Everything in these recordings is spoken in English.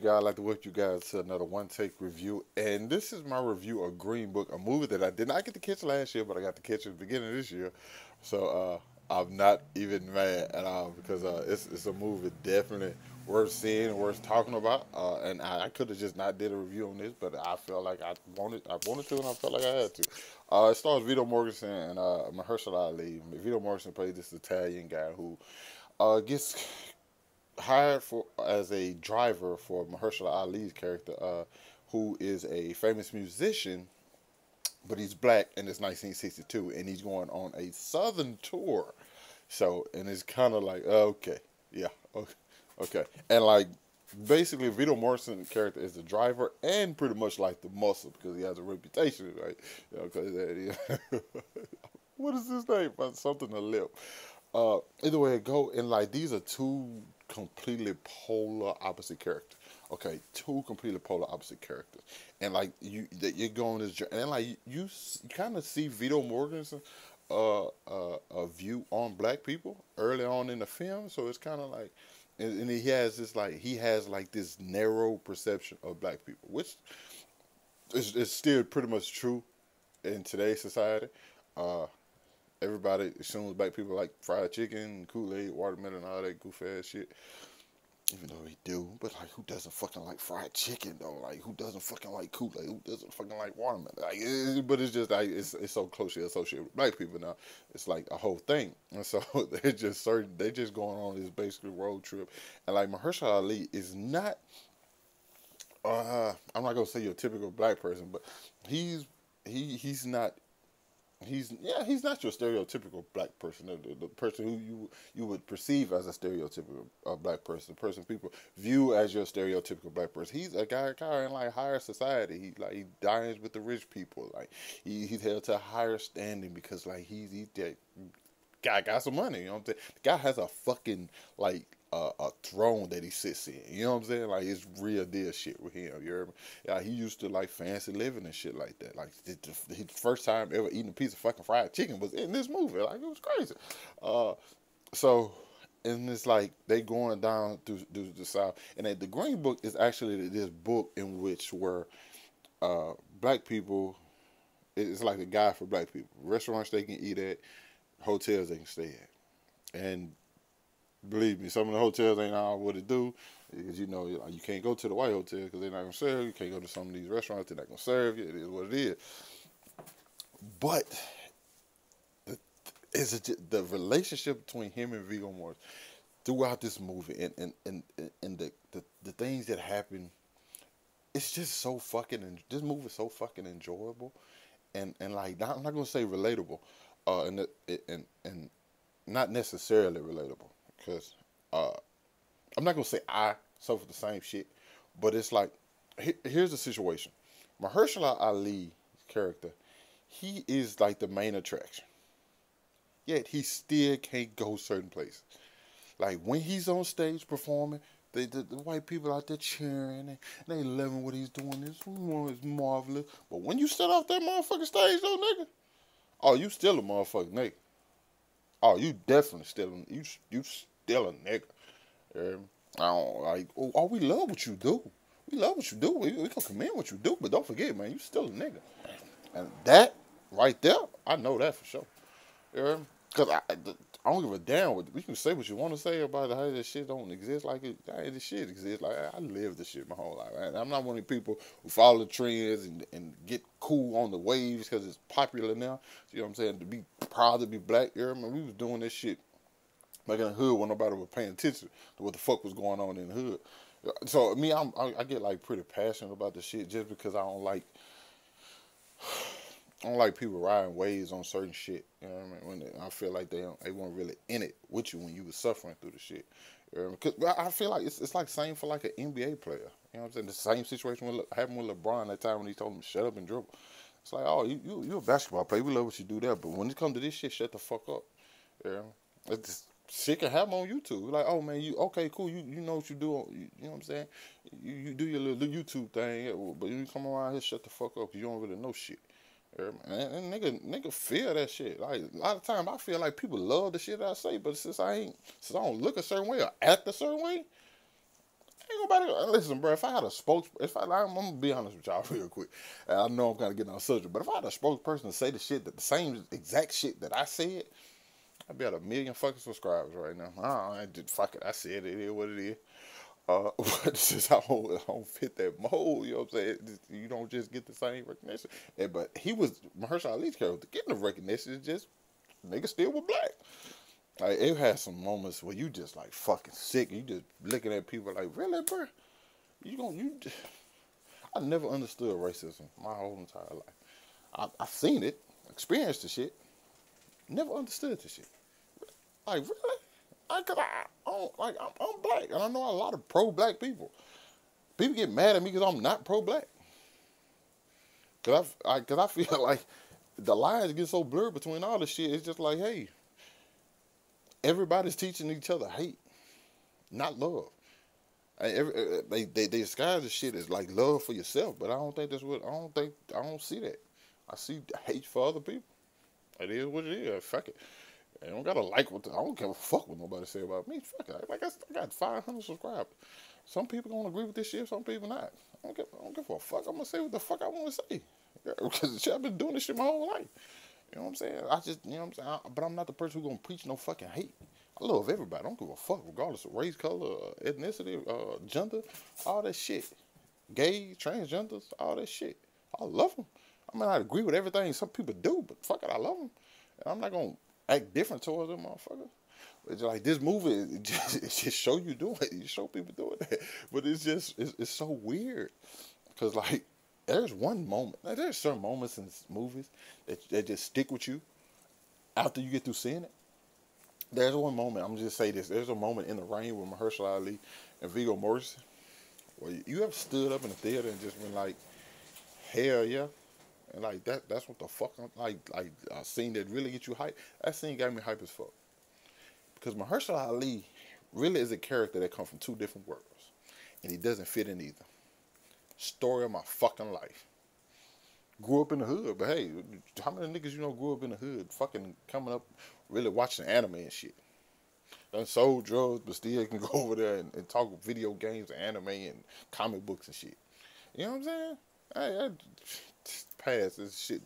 guys? I'd like to welcome you guys to another one take review. And this is my review of Green Book, a movie that I did not get to catch last year, but I got to catch at the beginning of this year. So I'm not even mad at all because it's a movie definitely worth seeing and worth talking about. And I could have just not did a review on this, but I felt like I wanted to, and I felt like I had to. It stars Vito Mortensen and Mahershala Ali. Vito Mortensen plays this Italian guy who gets hired for as a driver for Mahershala Ali's character, who is a famous musician, but he's black, and it's 1962, and he's going on a Southern tour. So, and it's kind of like, okay, yeah, okay, okay, and like basically, Vito Mortensen's character is the driver and pretty much like the muscle because he has a reputation, right? You know, 'cause what is his name? Something to lip. Either way it go, and like these are two completely polar opposite characters. Okay, two completely polar opposite characters, and like you're going this journey, and like you kind of see Vito Mortensen a view on black people early on in the film, so it's kind of like, and he has like this narrow perception of black people, which is still pretty much true in today's society. Uh, Everybody assumes black people like fried chicken, Kool-Aid, watermelon, all that goof ass shit. Even though they do, but like, who doesn't fucking like fried chicken though? Like, who doesn't fucking like Kool-Aid? Who doesn't fucking like watermelon? Like, but it's just like it's so closely associated with black people now. It's like a whole thing, and so they just going on this basically road trip, and like Mahershala Ali is not. I'm not gonna say your typical black person, but he's not. He's not your stereotypical black person, the person who you would perceive as a stereotypical black person, the person people view as your stereotypical black person. He's a guy in like higher society. He dines with the rich people. Like he's held to a higher standing because like he's that guy got some money. You know what I'm saying? The guy has a fucking like a throne that he sits in. You know what I'm saying? Like it's real deal shit with him. You heard me? Yeah, he used to like fancy living and shit like that. Like his first time ever eating a piece of fucking fried chicken was in this movie. Like it was crazy. So and it's like they going down through the South, and the Green Book is actually this book in which where black people. It's like a guide for black people. Restaurants they can eat at, hotels they can stay at, and believe me, some of the hotels ain't all what it do. Because you know, you can't go to the white hotel because they're not gonna serve you. You can't go to some of these restaurants; they're not gonna serve you. It is what it is. But the relationship between him and Viggo Mortensen throughout this movie, and the things that happen, it's just so fucking. This movie is so fucking enjoyable, and like I'm not gonna say relatable, and not necessarily relatable. Because I'm not gonna say I suffer the same shit, but it's like here's the situation. Mahershala Ali's character, he is like the main attraction. Yet he still can't go certain places. Like when he's on stage performing, the white people out there cheering and they loving what he's doing. This one is marvelous. But when you sit off that motherfucking stage, though, nigga, oh, you still a motherfucking nigga. Oh, you definitely you still a nigga. I don't like. Oh, we love what you do. We love what you do. We can commend what you do, but don't forget, man, you still a nigga. And that right there, I know that for sure. Because I don't give a damn what you can say what you want to say about how this shit don't exist like it. This shit exists. Like I live this shit my whole life. Right? I'm not one of the people who follow the trends and get cool on the waves because it's popular now. You know what I'm saying? To be proud to be black. You know, we was doing this shit back in the hood when nobody was paying attention to what the fuck was going on in the hood. So me, I get like pretty passionate about the shit just because I don't like people riding waves on certain shit. You know what I mean? When I feel like they weren't really in it with you when you was suffering through the shit. You know what I mean? 'Cause I feel like it's like same for like an NBA player. You know what I'm saying? The same situation happened with LeBron that time when he told him to shut up and dribble. It's like, oh, you a basketball player. We love what you do there, but when it comes to this shit, shut the fuck up. You know? It's shit can happen on YouTube. Like, oh man, you okay, cool. You know what you do. You know what I'm saying? You do your little YouTube thing, yeah, but you come around here, shut the fuck up because you don't really know shit. And nigga feel that shit. Like a lot of times I feel like people love the shit I say, but since I don't look a certain way or act a certain way, Ain't nobody listen, bro. If I had a I'm gonna be honest with y'all real quick. And I know I'm kind of getting on subject, but if I had a spokesperson to say the shit that the same exact shit that I said, I'd be at 1 million fucking subscribers right now. I just fuck it. I said it is what it is. But since I don't fit that mold, you know what I'm saying? You don't just get the same recognition. But Mahershala Ali's character getting the recognition is just nigga still was black. Like, it had some moments where you just like fucking sick. You just looking at people like, really, bro? I never understood racism my whole entire life. I seen it, experienced the shit, never understood the shit. Like, really? I'm black, and I know a lot of pro-black people. People get mad at me because I'm not pro-black. Cause I feel like the lines get so blurred between all this shit. It's just like, hey, everybody's teaching each other hate, not love. They disguise the shit as like love for yourself, but I don't think that's what I don't see that. I see hate for other people. It is what it is. Fuck it. I don't gotta like I don't give a fuck what nobody say about me. Fuck it. Like I got 500 subscribers. Some people gonna agree with this shit, some people not. I don't give a fuck. I'm gonna say what the fuck I want to say. Because I've been doing this shit my whole life. You know what I'm saying? You know what I'm saying? But I'm not the person who's gonna preach no fucking hate. I love everybody. I don't give a fuck regardless of race, color, ethnicity, gender, all that shit. Gay, transgenders, all that shit. I love them. I may not agree with everything some people do, but fuck it, I love them. And I'm not gonna act different towards them motherfuckers. It's like this movie, it just show you doing it. You show people doing that. But it's so weird. Because, like, there's one moment. Like, there's certain moments in movies that just stick with you after you get through seeing it. There's one moment, I'm going to just say this. There's a moment in The Rain with Mahershala Ali and Viggo Mortensen where you ever stood up in the theater and just been like, hell yeah. And like that's what the fuck I'm like a scene that really get you hype. That scene got me hype as fuck. Because Mahershala Ali really is a character that comes from two different worlds. And he doesn't fit in either. Story of my fucking life. Grew up in the hood, but hey, how many niggas you know grew up in the hood fucking coming up really watching anime and shit? Done sold drugs, but still can go over there and talk video games and anime and comic books and shit. You know what I'm saying? I past this shit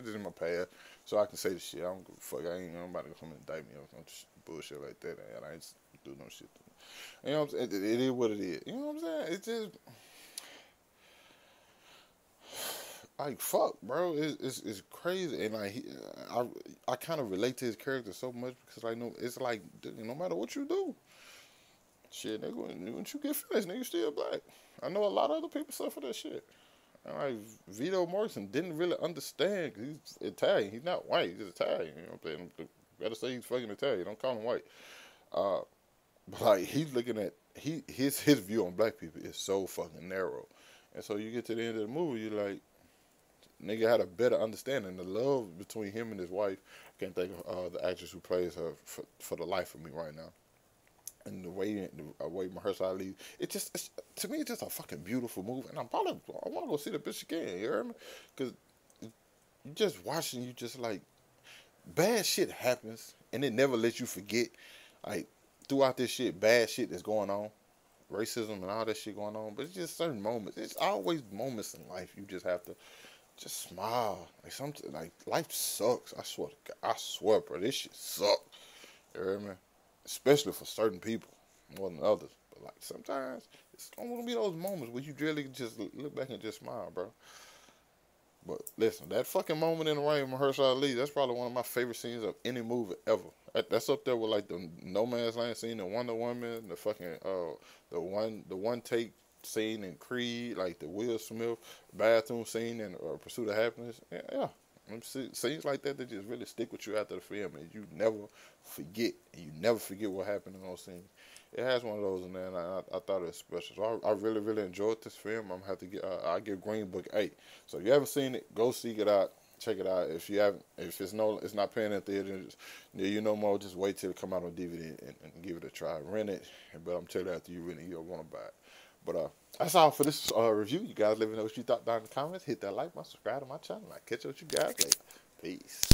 is in my past, so I can say the shit. I don't give a fuck. I ain't nobody gonna come and indict me or some bullshit like that. I ain't do no shit. You know what I'm saying? It is what it is. You know what I'm saying? It's just like fuck, bro. It's crazy, and like I kind of relate to his character so much because like it's like no matter what you do, shit, once you get finished, nigga, you still black. I know a lot of other people suffer that shit. And like Viggo Mortensen didn't really understand because he's Italian. He's not white. He's just Italian. You know what I'm saying? Better say he's fucking Italian. Don't call him white. But like he's looking at his view on black people is so fucking narrow. And so you get to the end of the movie, you're like, nigga had a better understanding. The love between him and his wife, I can't think of the actress who plays her for the life of me right now. And the way Mahershala Ali, to me, it's just a fucking beautiful movie. And I want to go see the bitch again, you heard me? Because you just watching, you just like, bad shit happens, and it never lets you forget. Like, throughout this shit, bad shit is going on. Racism and all that shit going on. But it's just certain moments. It's always moments in life you just have to just smile. Like life sucks. I swear, bro, this shit sucks. You heard me? Especially for certain people more than others. But like sometimes it's gonna be those moments where you really just look back and just smile, bro. But listen, that fucking moment in The Rain with Mahershala Ali, that's probably one of my favorite scenes of any movie ever. That's up there with like the No Man's Land scene in Wonder Woman, the fucking the one take scene in Creed, like the Will Smith bathroom scene in Pursuit of Happiness. Yeah. Scenes like that just really stick with you after the film, and you never forget. And you never forget what happened in those scenes. It has one of those in there, and I thought it was special. So I really, really enjoyed this film. I'm gonna have to get. I give Green Book 8. So if you haven't seen it, go seek it out. Check it out. If you haven't, if it's not playing in theaters, you no more. Just wait till it come out on DVD and give it a try. Rent it. But I'm telling you, after you rent it, you'll want to buy it. But that's all for this review. You guys let me know what you thought down in the comments. Hit that like button, subscribe to my channel. I'll catch you with you guys later. Peace.